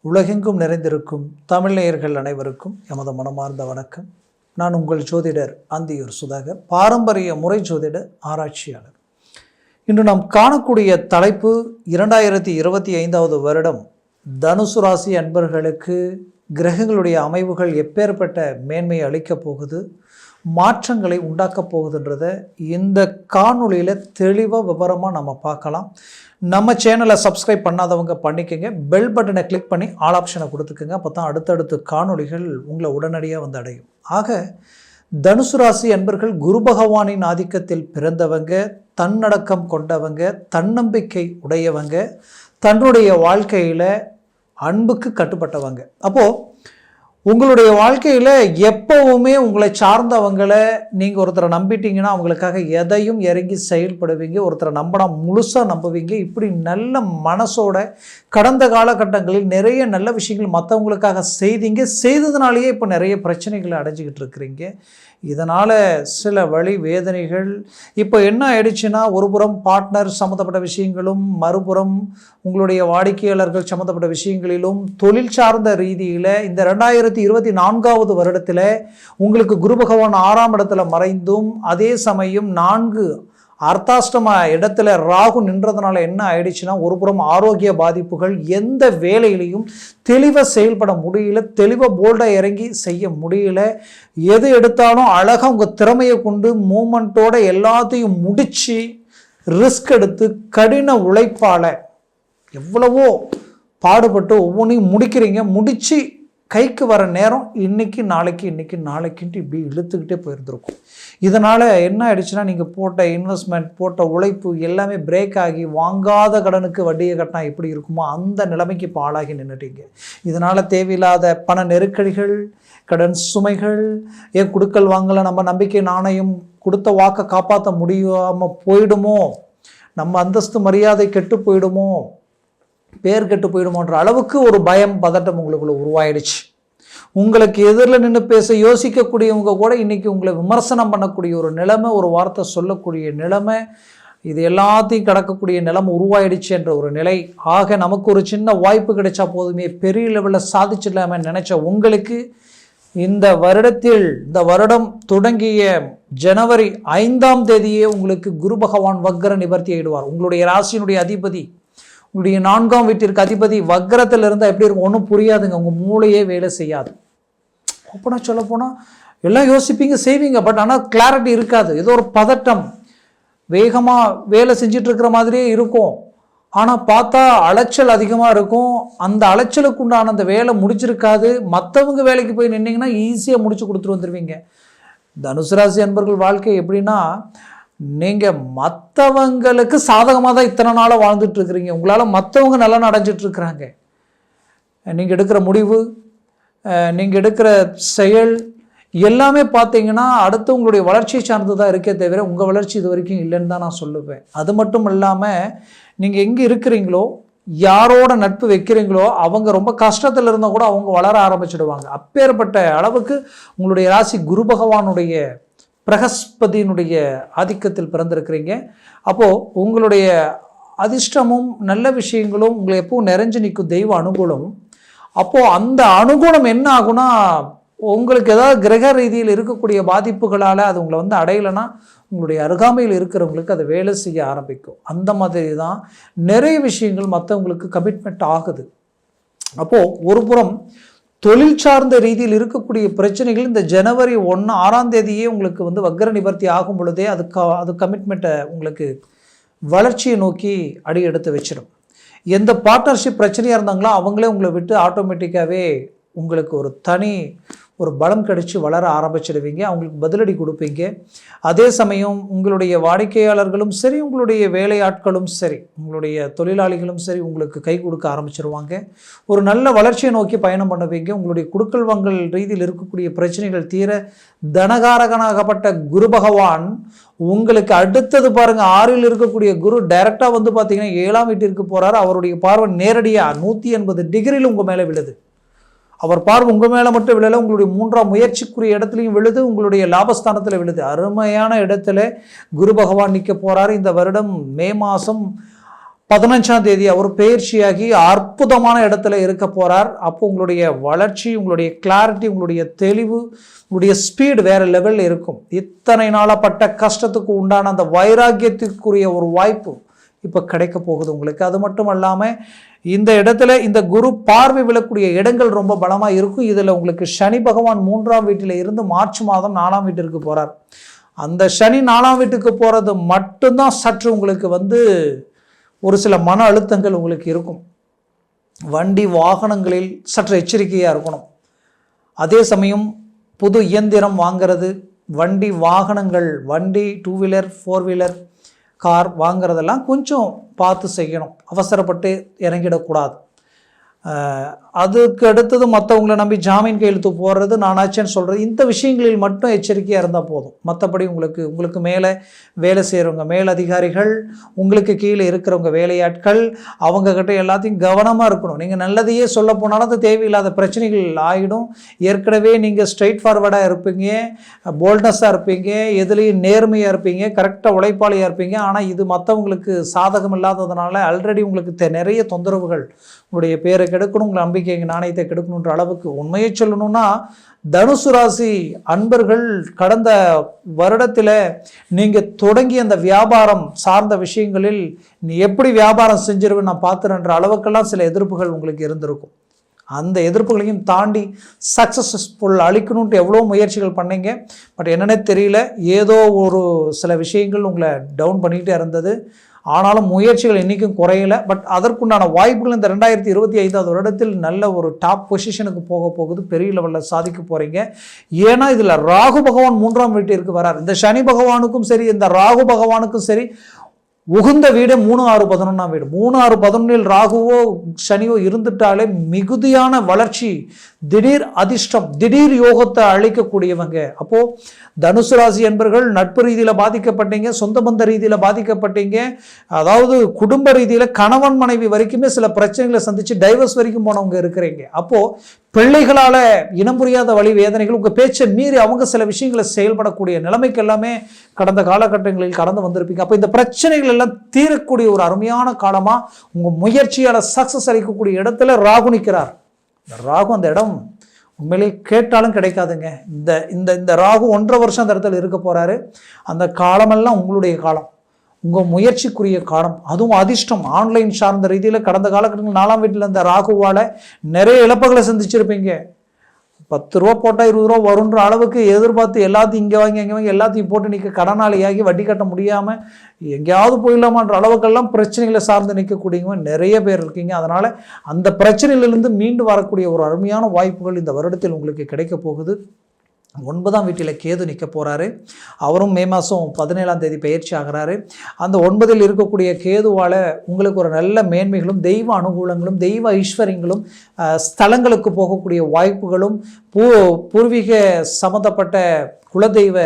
உலகெங்கும் நிறைந்திருக்கும் தமிழ் நேயர்கள் அனைவருக்கும் எமது மனமார்ந்த வணக்கம். நான் உங்கள் ஜோதிடர் அந்தியூர் சுதாகர், பாரம்பரிய முறை ஜோதிட ஆராய்ச்சியாளர். இன்று நாம் காணக்கூடிய தலைப்பு 2025 வருடம் தனுசு ராசி அன்பர்களுக்கு கிரகங்களுடைய அமைவுகள் எப்பேற்பட்ட மேன்மையை அளிக்கப் போகுது, மாற்றங்களை உண்டாக்கப் போகுதுன்றதை இந்த காணொளியில் தெளிவாக விவரமாக நம்ம பார்க்கலாம். நம்ம சேனலை சப்ஸ்கிரைப் பண்ணாதவங்க பண்ணிக்கோங்க, பெல் பட்டனை கிளிக் பண்ணி ஆல் ஆப்ஷனை கொடுத்துக்கோங்க. அப்போ தான் அடுத்தடுத்து காணொளிகள் உங்களை உடனடியாக வந்து அடையும். ஆக தனுசு ராசி அன்பர்கள் குரு பகவானின் ஆதிக்கத்தில் பிறந்தவங்க, தன்னடக்கம் கொண்டவங்க, தன்னம்பிக்கை உடையவங்க, தன்னுடைய வாழ்க்கையில் அன்புக்கு கட்டுப்பட்டவங்க. அப்போது உங்களுடைய வாழ்க்கையில் எப்போவுமே உங்களை சார்ந்தவங்களை நீங்கள் ஒருத்தரை நம்பிட்டீங்கன்னா அவங்களுக்காக எதையும் இறங்கி செயல்படுவீங்க. ஒருத்தரை நம்பினா முழுசாக நம்புவீங்க. இப்படி நல்ல மனசோட கடந்த காலகட்டங்களில் நிறைய நல்ல விஷயங்கள் மற்றவங்களுக்காக செய்ததுனாலேயே இப்போ நிறைய பிரச்சனைகளை அடைஞ்சிக்கிட்டு இருக்கிறீங்க. இதனால் சில வழி வேதனைகள். இப்போ என்ன ஆயிடுச்சுன்னா, ஒரு புறம் பார்ட்னர் சம்மந்தப்பட்ட விஷயங்களும், மறுபுறம் உங்களுடைய வாடிக்கையாளர்கள் சம்மந்தப்பட்ட விஷயங்களிலும், தொழில் சார்ந்த ரீதியில் இந்த 2024 வருடத்தில் உங்களுக்கு குரு பகவான் 6ஆம் இடத்துல மறைந்தும், அதே சமயம் 4 அர்த்தாஷ்டம இடத்துல ராகு நின்றதுனால என்ன ஆயிடுச்சுன்னா, ஒரு புறம் ஆரோக்கிய பாதிப்புகள், எந்த வேலையிலையும் தெளிவாக செயல்பட முடியல, தெளிவாக போல்டாக இறங்கி செய்ய முடியல. எது எடுத்தாலும் அழகாக உங்கள் திறமையை கொண்டு மூமெண்ட்டோட எல்லாத்தையும் முடித்து ரிஸ்க் எடுத்து கடின உழைப்பால் எவ்வளவோ பாடுபட்டு ஒவ்வொன்றையும் முடிக்கிறீங்க. முடித்து கைக்கு வர நேரம் இன்னைக்கு நாளைக்குன்ட்டு இப்படி இழுத்துக்கிட்டே போயிருந்துருக்கும். இதனால் என்ன ஆயிடுச்சுன்னா, நீங்கள் போட்ட இன்வெஸ்ட்மெண்ட், போட்ட உழைப்பு எல்லாமே பிரேக் ஆகி வாங்காத கடனுக்கு வட்டியை கட்டினா எப்படி இருக்குமோ அந்த நிலைமைக்கு இப்போ ஆளாகி நின்றுட்டீங்க. இதனால் தேவையில்லாத பண நெருக்கடிகள், கடன் சுமைகள், ஏன் கொடுக்கல் வாங்கலை, நம்ம நம்பிக்கை நாணயம் கொடுத்த வாக்கை காப்பாற்ற முடியாமல் போயிடுமோ, நம்ம அந்தஸ்து மரியாதை கெட்டு போயிடுமோ, பேர் கெட்டு போயிடுமோன்ற அளவுக்கு ஒரு பயம், பதட்டம் உங்களுக்குள்ள உருவாயிடுச்சு. உங்களுக்கு எதிரில் நின்று பேச யோசிக்கக்கூடியவங்க கூட இன்னைக்கு உங்களை விமர்சனம் பண்ணக்கூடிய ஒரு நிலைமை, ஒரு வார்த்தை சொல்லக்கூடிய நிலைமை, இது எல்லாத்தையும் கடக்கக்கூடிய நிலைமை உருவாயிடுச்சு என்ற ஒரு நிலை. ஆக நமக்கு ஒரு சின்ன வாய்ப்பு கிடைச்சா போதுமே, பெரிய லெவலில் சாதிச்சிடலாமே நினைச்ச உங்களுக்கு இந்த வருடம் தொடங்கிய ஜனவரி 5ஆம் தேதியே உங்களுக்கு குரு பகவான் வக்ர நிவர்த்தி ஆயிடுவார். உங்களுடைய ராசியினுடைய அதிபதி, உங்களுடைய 4ஆம் வீட்டிற்கு அதிபதி வக்ரத்தில் இருந்தால் எப்படி இருக்கும்? ஒன்றும் புரியாதுங்க, உங்கள் மூளையே வேலை செய்யாது. அப்போனா சொல்ல போனால் எல்லாம் யோசிப்பீங்க, செய்வீங்க, பட் ஆனால் கிளாரிட்டி இருக்காது. ஏதோ ஒரு பதட்டம், வேகமாக வேலை செஞ்சிட்டு இருக்கிற மாதிரியே இருக்கும். ஆனால் பார்த்தா அலைச்சல் அதிகமாக இருக்கும். அந்த அலைச்சலுக்கு உண்டான அந்த வேலை முடிச்சிருக்காது. மற்றவங்க வேலைக்கு போய் நின்னீங்கன்னா ஈஸியாக முடிச்சு கொடுத்துட்டு வந்துடுவீங்க. தனுசு ராசி அன்பர்கள் வாழ்க்கை எப்படின்னா, நீங்கள் மற்றவங்களுக்கு சாதகமாக தான் இத்தனை நாளாக வாழ்ந்துட்டு இருக்கிறீங்க. உங்களால் மற்றவங்க நல்லா அடைஞ்சிட்டு இருக்கிறாங்க. நீங்கள் எடுக்கிற முடிவு, நீங்கள் எடுக்கிற செயல் எல்லாமே பார்த்தீங்கன்னா அடுத்தவங்களுடைய வளர்ச்சியை சார்ந்து தான் இருக்கே தவிர உங்கள் வளர்ச்சி இது வரைக்கும் இல்லைன்னு தான் நான் சொல்லுவேன். அது மட்டும் இல்லாமல் நீங்கள் எங்கே இருக்கிறீங்களோ, யாரோட நட்பு வைக்கிறீங்களோ, அவங்க ரொம்ப கஷ்டத்தில் இருந்தால் கூட அவங்க வளர ஆரம்பிச்சிடுவாங்க. அப்பேற்பட்ட அளவுக்கு உங்களுடைய ராசி குரு பகவானுடைய பிரகஸ்பதியினுடைய ஆதிக்கத்தில் பிறந்திருக்கிறீங்க. அப்போது உங்களுடைய அதிர்ஷ்டமும் நல்ல விஷயங்களும் உங்களை எப்பவும் நிறைஞ்சு நிற்கும், தெய்வ அனுகூலம். அப்போது அந்த அனுகூலம் என்ன ஆகுனா, உங்களுக்கு ஏதாவது கிரக ரீதியில் இருக்கக்கூடிய பாதிப்புகளால் அது உங்களை வந்து அடையலைன்னா உங்களுடைய அருகாமையில் இருக்கிறவங்களுக்கு அதை வேலை செய்ய ஆரம்பிக்கும். அந்த மாதிரி தான் நிறைய விஷயங்கள் மற்றவங்களுக்கு கமிட்மெண்ட் ஆகுது. அப்போது ஒரு புறம் தொழில் சார்ந்த ரீதியில் இருக்கக்கூடிய பிரச்சனைகள் இந்த ஜனவரி 6ஆம் தேதியே உங்களுக்கு வந்து வக்ர நிவர்த்தி ஆகும் பொழுதே அது கமிட்மெண்ட்டை உங்களுக்கு வளர்ச்சியை நோக்கி அடி எடுத்து வச்சிடும். எந்த பார்ட்னர்ஷிப் பிரச்சனையாக இருந்தாங்களோ அவங்களே உங்களை விட்டு ஆட்டோமேட்டிக்காகவே உங்களுக்கு ஒரு பலம் கிடைச்சி வளர ஆரம்பிச்சிடுவீங்க. அவங்களுக்கு பதிலடி கொடுப்பீங்க. அதே சமயம் உங்களுடைய வாடிக்கையாளர்களும் சரி, உங்களுடைய வேலையாட்களும் சரி, உங்களுடைய தொழிலாளிகளும் சரி உங்களுக்கு கை கொடுக்க ஆரம்பிச்சிருவாங்க. ஒரு நல்ல வளர்ச்சியை நோக்கி பயணம் பண்ணுவீங்க. உங்களுடைய குடுக்கல் வாங்கல் ரீதியில் இருக்கக்கூடிய பிரச்சனைகள் தீர தனகாரகனாகப்பட்ட குரு பகவான் உங்களுக்கு அடுத்தது பாருங்கள், 6இல் இருக்கக்கூடிய குரு டைரெக்டாக வந்து பார்த்தீங்கன்னா 7ஆம் வீட்டிற்கு போகிறாரு. அவருடைய பார்வை நேரடியாக 180 டிகிரியில் உங்கள் மேலே விழுது. அவர் பார்வை உங்கள் மேலே மட்டும் விழலை, உங்களுடைய 3ஆம் முயற்சிக்குரிய இடத்துலையும் விழுது, உங்களுடைய லாபஸ்தானத்தில் விழுது. அருமையான இடத்துல குரு பகவான் நிற்க போகிறாரு. இந்த வருடம் மே மாதம் 15ஆம் தேதி அவர் பயிற்சியாகி அற்புதமான இடத்துல இருக்க போறார். அப்போ உங்களுடைய வளர்ச்சி, உங்களுடைய கிளாரிட்டி, உங்களுடைய தெளிவு, உங்களுடைய ஸ்பீடு வேற லெவலில் இருக்கும். இத்தனை நாளப்பட்ட கஷ்டத்துக்கு உண்டான அந்த வைராக்கியத்திற்குரிய ஒரு வாய்ப்பு இப்போ கிடைக்க போகுது உங்களுக்கு. அது மட்டும் இல்லாமல் இந்த இடத்துல இந்த குரு பார்வை விழக்கூடிய இடங்கள் ரொம்ப பலமாக இருக்கும். இதில் உங்களுக்கு சனி பகவான் 3ஆம் வீட்டில் இருந்து மார்ச் மாதம் 4ஆம் வீட்டிற்கு போகிறார். அந்த சனி 4ஆம் வீட்டுக்கு போகிறது மட்டும்தான் சற்று உங்களுக்கு ஒரு சில மன அழுத்தங்கள் உங்களுக்கு இருக்கும். வண்டி வாகனங்களில் சற்று எச்சரிக்கையாக இருக்கணும். அதே சமயம் புது இயந்திரம் வாங்கிறது, வண்டி வாகனங்கள், வண்டி 2 வீலர் 4 வீலர் கார் வாங்கிறதெல்லாம் கொஞ்சம் பார்த்து செய்யணும். அவசரப்பட்டு இறங்கிடக்கூடாது. அதுக்கு அடுத்தது மற்றவங்களை நம்பி ஜாமீன் கையெழுத்து போடுறது, நானாச்சேன்னு சொல்கிறது, இந்த விஷயங்களில் மட்டும் எச்சரிக்கையாக இருந்தால் போதும். மற்றபடி உங்களுக்கு மேலே வேலை செய்கிறவங்க, மேலதிகாரிகள், உங்களுக்கு கீழே இருக்கிறவங்க வேலையாட்கள், அவங்கக்கிட்ட எல்லாத்தையும் கவனமாக இருக்கணும். நீங்கள் நல்லதையே சொல்ல போனாலும் அது தேவையில்லாத பிரச்சனைகள் ஆகிடும். ஏற்கனவே நீங்கள் ஸ்ட்ரெயிட் ஃபார்வர்டாக இருப்பீங்க, போல்ட்னஸாக இருப்பீங்க, எதுலேயும் நேர்மையாக இருப்பீங்க, கரெக்டாக உழைப்பாளியாக இருப்பீங்க. ஆனால் இது மற்றவங்களுக்கு சாதகம் இல்லாததுனால ஆல்ரெடி உங்களுக்கு நிறைய தொந்தரவுகள், உங்களுடைய பேரை கெடுக்கணும், உங்களை நம்பிக்கை நாணயத்தை கெடுக்கணுன்ற அளவுக்கு. உண்மையை சொல்லணும்னா தனுசு ராசி அன்பர்கள் கடந்த வருடத்தில் நீங்கள் தொடங்கிய அந்த வியாபாரம் சார்ந்த விஷயங்களில் நீ எப்படி வியாபாரம் செஞ்சிருவேன் நான் பார்த்துறேன்ற அளவுக்கெல்லாம் சில எதிர்ப்புகள் உங்களுக்கு இருந்திருக்கும். அந்த எதிர்ப்புகளையும் தாண்டி சக்ஸஸ்ஃபுல் அளிக்கணுன்ட்டு எவ்வளோ முயற்சிகள் பண்ணீங்க. பட் என்னன்னே தெரியல, ஏதோ ஒரு சில விஷயங்கள் உங்களை டவுன் பண்ணிகிட்டே இருந்தது. ஆனாலும் முயற்சிகள் இன்றைக்கும் குறையலை. பட் அதற்குண்டான வாய்ப்புகள் இந்த 2025ஆவது வருடத்தில் நல்ல ஒரு டாப் பொசிஷனுக்கு போக போகுது. பெரிய லெவலில் சாதிக்க போகிறீங்க. ஏன்னா இதில் ராகு பகவான் 3ஆம் வீட்டிற்கு வரார். இந்த சனி பகவானுக்கும் சரி, இந்த ராகு பகவானுக்கும் சரி, உகுந்த வீடு 3, 6, 11ஆம் வீடு. 3, 6, 11இல் ராகுவோ சனியோ இருந்துட்டாலே மிகுதியான வளர்ச்சி, திடீர் அதிர்ஷ்டம், திடீர் யோகத்தை அளிக்கக்கூடியவங்க. அப்போ தனுசு ராசி என்பர்கள் நட்பு ரீதியில் பாதிக்கப்பட்டீங்க, சொந்த பந்த ரீதியில் பாதிக்கப்பட்டீங்க, அதாவது குடும்ப ரீதியில் கணவன் மனைவி வரைக்குமே சில பிரச்சனைகளை சந்திச்சு டைவர்ஸ் வரைக்கும் போனவங்க இருக்கிறீங்க. அப்போ பிள்ளைகளால் இனம் புரியாத வழி வேதனைகள், உங்கள் பேச்சை மீறி அவங்க சில விஷயங்களை செயல்படக்கூடிய நிலைமைக்கு எல்லாமே கடந்த காலகட்டங்களில் கடந்து வந்திருப்பீங்க. அப்போ இந்த பிரச்சனைகள் எல்லாம் தீரக்கூடிய ஒரு அருமையான காலமாக உங்கள் முயற்சியால் சக்ஸஸ் அளிக்கக்கூடிய இடத்துல ராகு நிற்கிறார். இந்த ராகு அந்த இடம் உண்மையிலே கேட்டாலும் கிடைக்காதுங்க. இந்த ராகு 1.5 வருஷம் அந்த இடத்துல இருக்க போகிறாரு. அந்த காலமெல்லாம் உங்களுடைய காலம், உங்கள் முயற்சிக்குரிய காலம். அதுவும் அதிர்ஷ்டம் ஆன்லைன் சார்ந்த ரீதியில் கடந்த காலகட்டத்தில் 4ஆம் வீட்டில் இருந்த ராகுவால் நிறைய இழப்புகளை சந்திச்சிருப்பீங்க. 10 ரூபா போட்டால் 20 ரூபா வருன்ற அளவுக்கு எதிர்பார்த்து எல்லாத்தையும் இங்கே வாங்கி அங்கே வாங்கி எல்லாத்தையும் போட்டு நிற்க கடனாளியாகி வட்டி கட்ட முடியாமல் எங்கேயாவது போயிடலாமான்ற அளவுக்கெல்லாம் பிரச்சனைகளை சார்ந்து நிற்கக்கூடியவங்க நிறைய பேர் இருக்கீங்க. அதனால் அந்த பிரச்சனையிலிருந்து மீண்டு வரக்கூடிய ஒரு அருமையான வாய்ப்புகள் இந்த வருடத்தில் உங்களுக்கு கிடைக்க போகுது. 9ஆம் வீட்டில் கேது நிற்க போகிறாரு. அவரும் மே மாதம் 17ஆம் தேதி பயிற்சி ஆகிறாரு. அந்த 9இல் இருக்கக்கூடிய கேதுவால் உங்களுக்கு ஒரு நல்ல மேன்மைகளும், தெய்வ அனுகூலங்களும், தெய்வ ஐஸ்வர்யங்களும், ஸ்தலங்களுக்கு போகக்கூடிய வாய்ப்புகளும், பூர்வீக சம்மந்தப்பட்ட குலதெய்வ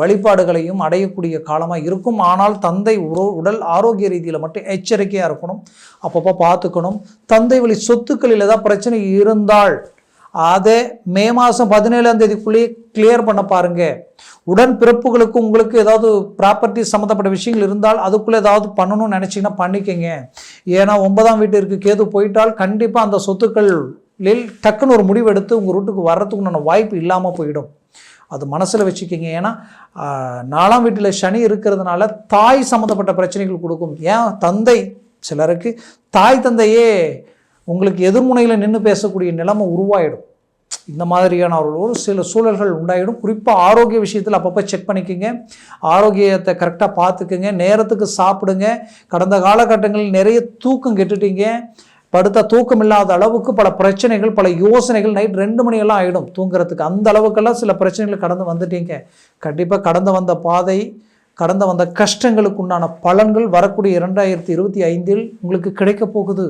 வழிபாடுகளையும் அடையக்கூடிய காலமாக இருக்கும். ஆனால் தந்தை உடல் ஆரோக்கிய ரீதியில் மட்டும் எச்சரிக்கையாக இருக்கணும், அப்பப்போ பார்த்துக்கணும். தந்தை வழி சொத்துக்களில் ஏதாவது பிரச்சனை இருந்தால் அதை மே மாதம் 17ஆம் தேதிக்குள்ளேயே கிளியர் பண்ண பாருங்க. உடன் பிறப்புகளுக்கு உங்களுக்கு ஏதாவது ப்ராப்பர்ட்டி சம்மந்தப்பட்ட விஷயங்கள் இருந்தால் அதுக்குள்ளே ஏதாவது பண்ணணும்னு நினச்சிங்கன்னா பண்ணிக்கங்க. ஏன்னா 9ஆம் வீட்டிற்கு கேது போயிட்டால் கண்டிப்பாக அந்த சொத்துக்களில் டக்குன்னு ஒரு முடிவு எடுத்து உங்கள் ரூட்டுக்கு வர்றதுக்குண்டான வாய்ப்பு இல்லாமல் போயிடும். அது மனசில் வச்சுக்கிங்க. ஏன்னா 4ஆம் வீட்டில் சனி இருக்கிறதுனால தாய் சம்மந்தப்பட்ட பிரச்சனைகள் கொடுக்கும். ஏன் தந்தை, சிலருக்கு தாய் தந்தையே உங்களுக்கு எதிர்முனையில் நின்று பேசக்கூடிய நிலைமை உருவாயிடும். இந்த மாதிரியான ஒரு சில சூழல்கள் உண்டாயிடும். குறிப்பாக ஆரோக்கிய விஷயத்தில் அப்பப்போ செக் பண்ணிக்கோங்க. ஆரோக்கியத்தை கரெக்டாக பார்த்துக்குங்க. நேரத்துக்கு சாப்பிடுங்க. கடந்த காலகட்டங்களில் நிறைய தூக்கம் கெட்டுட்டீங்க. படுத்த தூக்கம் இல்லாத அளவுக்கு பல பிரச்சனைகள், பல யோசனைகள், நைட் 2 மணியெல்லாம் ஆகிடும் தூங்குறதுக்கு. அந்த அளவுக்கெல்லாம் சில பிரச்சனைகள் கடந்து வந்துட்டீங்க. கண்டிப்பாக கடந்து வந்த பாதை, கடந்த வந்த கஷ்டங்களுக்கு உண்டான பலன்கள் வரக்கூடிய 2025இல் உங்களுக்கு கிடைக்க போகுது.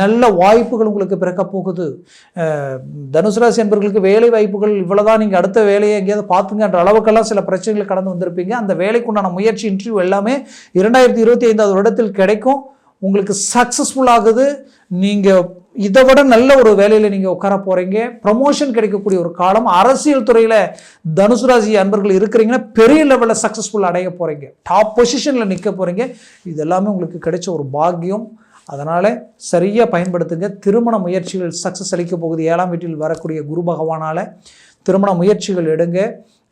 நல்ல வாய்ப்புகள் உங்களுக்கு பிறக்க போகுது. தனுசு ராசி என்பவர்களுக்கு வேலை வாய்ப்புகள் இவ்வளோதான், நீங்கள் அடுத்த வேலையை எங்கேயாவது பார்த்துங்கன்ற அளவுக்கெல்லாம் சில பிரச்சனைகள் கடந்து வந்திருப்பீங்க. அந்த வேலைக்கு உண்டான முயற்சி, இன்டர்வியூ எல்லாமே 2025ஆவது வருடத்தில் கிடைக்கும். உங்களுக்கு சக்ஸஸ்ஃபுல் ஆகுது. நீங்கள் இதை விட நல்ல ஒரு வேலையில் நீங்கள் உட்கார போகிறீங்க. ப்ரமோஷன் கிடைக்கக்கூடிய ஒரு காலம். அரசியல் துறையில் தனுசு ராசி அன்பர்கள் இருக்கிறீங்கன்னா பெரிய லெவலில் சக்ஸஸ்ஃபுல் அடைய போகிறீங்க. டாப் பொசிஷனில் நிற்க போகிறீங்க. இது எல்லாமே உங்களுக்கு கிடைச்ச ஒரு பாக்கியம். அதனால் சரியாக பயன்படுத்துங்க. திருமண முயற்சிகள் சக்ஸஸ் அளிக்க போகுது. 7ஆம் வீட்டில் வரக்கூடிய குரு பகவானால் திருமண முயற்சிகள் எடுங்க.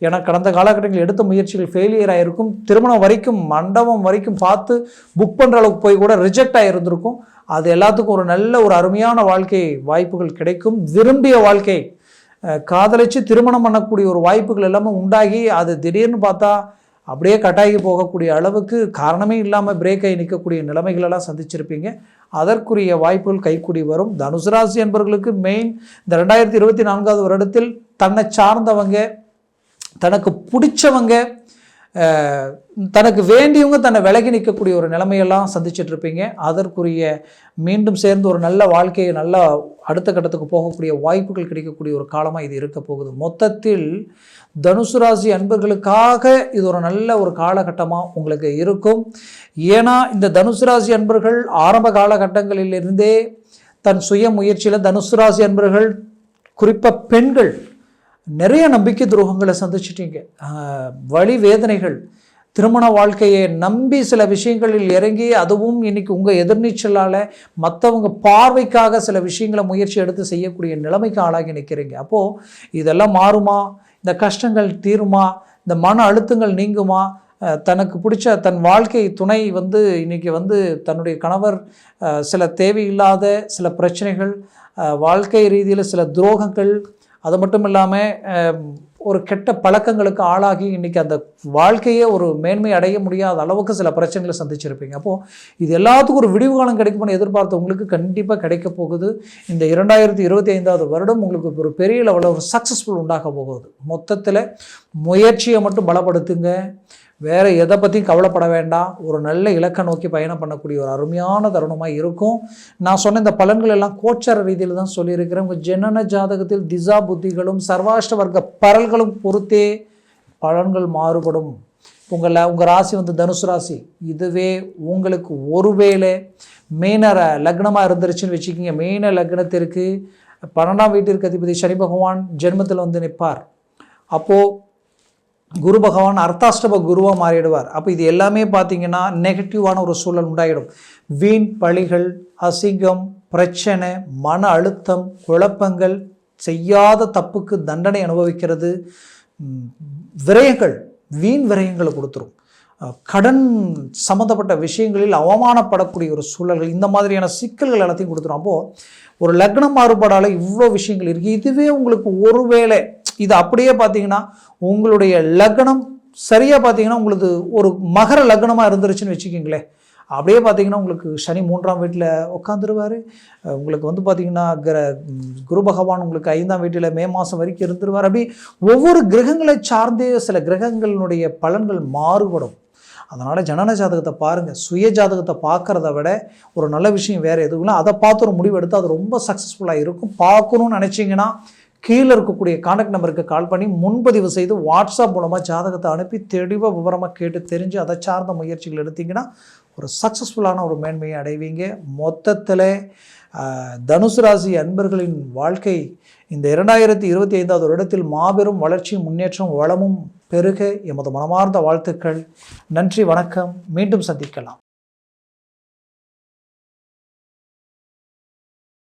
ஏன்னா கடந்த காலகட்டங்களில் எடுத்த முயற்சிகள் ஃபெயிலியர் ஆகிருக்கும். திருமணம் வரைக்கும் மண்டபம் வரைக்கும் பார்த்து புக் பண்ணுற அளவுக்கு போய் கூட ரிஜெக்ட் ஆகிருந்திருக்கும். அது எல்லாத்துக்கும் ஒரு நல்ல ஒரு அருமையான வாழ்க்கை வாய்ப்புகள் கிடைக்கும். விரும்பிய வாழ்க்கை காதலிச்சு திருமணம் பண்ணக்கூடிய ஒரு வாய்ப்புகள் எல்லாமே உண்டாகி அது திடீர்னு பார்த்தா அப்படியே கட்டாகி போகக்கூடிய அளவுக்கு காரணமே இல்லாமல் பிரேக் ஆகி நிற்கக்கூடிய நிலைமைகளெல்லாம் சந்திச்சிருப்பீங்க. அதற்குரிய வாய்ப்புகள் கைக்கூடி வரும். தனுசு ராசி என்பவர்களுக்கு மெயின் இந்த 2024 வருடத்தில் தன்னை சார்ந்தவங்க, தனக்கு பிடிச்சவங்க, தனக்கு வேண்டியவங்க தன்னை விலகி நிற்கக்கூடிய ஒரு நிலைமையெல்லாம் சந்திச்சுட்டு இருப்பீங்க. அதற்குரிய மீண்டும் சேர்ந்து ஒரு நல்ல வாழ்க்கையை நல்ல அடுத்த கட்டத்துக்கு போகக்கூடிய வாய்ப்புகள் கிடைக்கக்கூடிய ஒரு காலமாக இது இருக்க போகுது. மொத்தத்தில் தனுசு ராசி அன்பர்களுக்காக இது ஒரு நல்ல ஒரு காலகட்டமாக உங்களுக்கு இருக்கும். ஏன்னா இந்த தனுசு ராசி அன்பர்கள் ஆரம்ப காலகட்டங்களிலிருந்தே தன் சுய முயற்சியில் தனுசு ராசி அன்பர்கள் குறிப்பாக பெண்கள் நிறைய நம்பிக்கை துரோகங்களை சந்திச்சிட்டீங்க. வலி வேதனைகள், திருமண வாழ்க்கையை நம்பி சில விஷயங்களில் இறங்கி அதுவும் இன்னைக்கு உங்கள் எதிர்நீச்சலால் மற்றவங்க பார்வைக்காக சில விஷயங்களை முயற்சி எடுத்து செய்யக்கூடிய நிலைமைக்கு ஆளாகி நிற்கிறீங்க. அப்போது இதெல்லாம் மாறுமா? இந்த கஷ்டங்கள் தீருமா? இந்த மன அழுத்தங்கள் நீங்குமா? தனக்கு பிடிச்ச தன் வாழ்க்கை துணை இன்னைக்கு தன்னுடைய கணவர் சில தேவையில்லாத சில பிரச்சனைகள், வாழ்க்கை ரீதியில் சில துரோகங்கள், அது மட்டும் இல்லாமல் ஒரு கெட்ட பழக்கங்களுக்கு ஆளாகி இன்றைக்கி அந்த வாழ்க்கையே ஒரு மேன்மை அடைய முடியாத அளவுக்கு சில பிரச்சனைகளை சந்திச்சிருப்பீங்க. அப்போது இது எல்லாத்துக்கும் ஒரு விடிவு காலம் கிடைக்கும்னு எதிர்பார்த்து உங்களுக்கு கண்டிப்பாக கிடைக்க போகுது. இந்த 2025 வருடம் உங்களுக்கு ஒரு பெரிய லெவலில் ஒரு சக்ஸஸ்ஃபுல் உண்டாக போகுது. மொத்தத்தில் முயற்சியை மட்டும் பலப்படுத்துங்க. வேறு எதை பற்றியும் கவலைப்பட வேண்டாம். ஒரு நல்ல இலக்கை நோக்கி பயணம் பண்ணக்கூடிய ஒரு அருமையான தருணமாக இருக்கும். நான் சொன்ன இந்த பலன்கள் எல்லாம் கோச்சார ரீதியில் தான் சொல்லியிருக்கிறேன். உங்கள் ஜனன ஜாதகத்தில் திசா புத்திகளும் சர்வாஷ்ட வர்க்க பரல்களும் பொறுத்தே பலன்கள் மாறுபடும். உங்கள் ராசி தனுசு ராசி. இதுவே உங்களுக்கு ஒருவேளை மீன லக்னமாக இருந்துருச்சுன்னு வச்சுக்கிங்க. மீன லக்னத்திற்கு 12ஆம் வீட்டிற்கு அதிபதி சனி பகவான் ஜென்மத்தில் நிற்பார். அப்போது குரு பகவான் அர்த்தாஷ்டம குருவாக மாறிடுவார். அப்போ இது எல்லாமே பார்த்தீங்கன்னா நெகட்டிவான ஒரு சூழல் உண்டாயிடும். வீண் பழிகள், அசிங்கம், பிரச்சனை, மன அழுத்தம், குழப்பங்கள், செய்யாத தப்புக்கு தண்டனை அனுபவிக்கிறது, விரயங்கள், வீண் விரயங்களை கொடுத்துரும். கடன் சம்மந்தப்பட்ட விஷயங்களில் அவமானப்படக்கூடிய ஒரு சூழல்கள், இந்த மாதிரியான சிக்கல்கள் எல்லாத்தையும் கொடுத்துரும். அப்போது ஒரு லக்னம் மாறுபாடால் இவ்வளோ விஷயங்கள் இருக்குது. இதுவே உங்களுக்கு ஒருவேளை இது அப்படியே பார்த்தீங்கன்னா உங்களுடைய லக்னம் சரியாக பார்த்தீங்கன்னா உங்களுக்கு ஒரு மகர லக்னமாக இருந்துருச்சுன்னு வச்சுக்கிங்களேன். அப்படியே பார்த்தீங்கன்னா உங்களுக்கு சனி 3ஆம் வீட்டில் உட்காந்துருவார். உங்களுக்கு பார்த்தீங்கன்னா குரு பகவான் உங்களுக்கு 5ஆம் வீட்டில் மே மாதம் வரைக்கும் இருந்துருவார். அப்படி ஒவ்வொரு கிரகங்களை சார்ந்தே சில கிரகங்களினுடைய பலன்கள் மாறுபடும். அதனால் ஜனன ஜாதகத்தை பாருங்கள். சுய ஜாதகத்தை பார்க்குறத விட ஒரு நல்ல விஷயம் வேறு எதுவும் இல்லை. அதை பார்த்து ஒரு முடிவு எடுத்து அது ரொம்ப சக்ஸஸ்ஃபுல்லாக இருக்கும். பார்க்கணுன்னு நினச்சிங்கன்னா கீழே இருக்கக்கூடிய கான்டாக்ட் நம்பருக்கு கால் பண்ணி முன்பதிவு செய்து வாட்ஸ்அப் மூலமாக ஜாதகத்தை அனுப்பி தெளிவாக விவரமாக கேட்டு தெரிஞ்சு அதை சார்ந்த முயற்சிகள் எடுத்திங்கன்னா ஒரு சக்ஸஸ்ஃபுல்லான ஒரு மேன்மையை அடைவீங்க. மொத்தத்தில் தனுசு ராசி அன்பர்களின் வாழ்க்கை இந்த 2025 வருடத்தில் மாபெரும் வளர்ச்சியும் முன்னேற்றம் வளமும் பெருக எமது மனமார்ந்த வாழ்த்துக்கள். நன்றி, வணக்கம். மீண்டும் சந்திக்கலாம்.